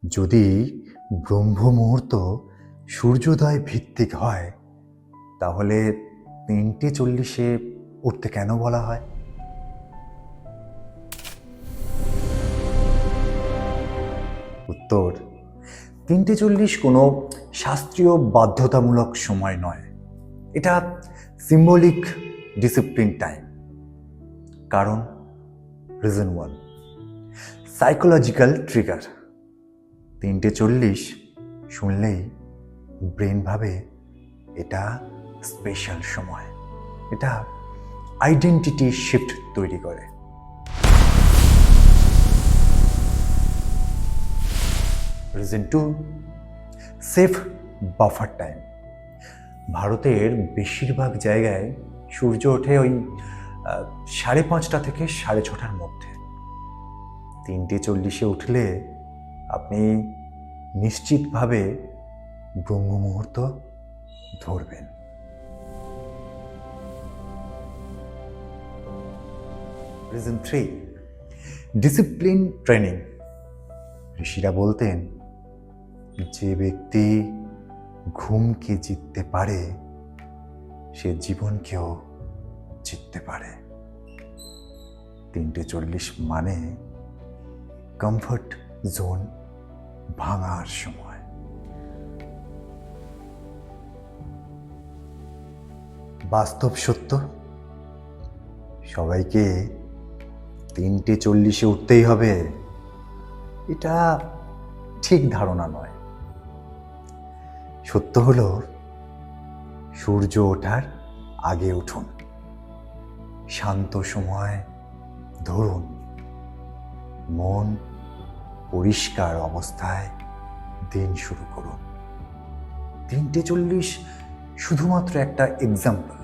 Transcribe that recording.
যদি ব্রহ্ম মুহূর্ত সূর্যোদয় ভিত্তিক হয়, তাহলে 3:40 উঠতে কেন বলা হয়? উত্তর: 3:40 কোনো শাস্ত্রীয় বাধ্যতামূলক সময় নয়। এটা সিম্বলিক ডিসিপ্লিন টাইম। কারণ রিজন 1, সাইকোলজিক্যাল ট্রিগার। 3:40 শুনলেই ব্রেন ভাবে এটা স্পেশাল সময়, এটা আইডেন্টিটি শিফট তৈরি করে। Reason 2, safe buffer time. ভারতের বেশিরভাগ জায়গায় সূর্য ওঠে ওই 5:30 থেকে 6:30 মধ্যে। 3:40 উঠলে আপনি নিশ্চিতভাবে ব্রহ্ম মুহূর্ত ধরবেন। Reason 3, discipline training. ঋষিরা বলতেন, যে ব্যক্তি ঘুমকে জিততে পারে সে জীবনকেও জিততে পারে। 3:40 মানে কমফর্ট জোন ভাঙার সময়। বাস্তব সত্য, সবাইকে 3:40 উঠতেই হবে এটা ঠিক ধারণা নয়। সত্য হলো, সূর্য ওঠার আগে উঠুন, শান্ত সময় ধরুন, মন পরিষ্কার অবস্থায় দিন শুরু করুন। 3:40 শুধুমাত্র একটা এক্সাম্পল,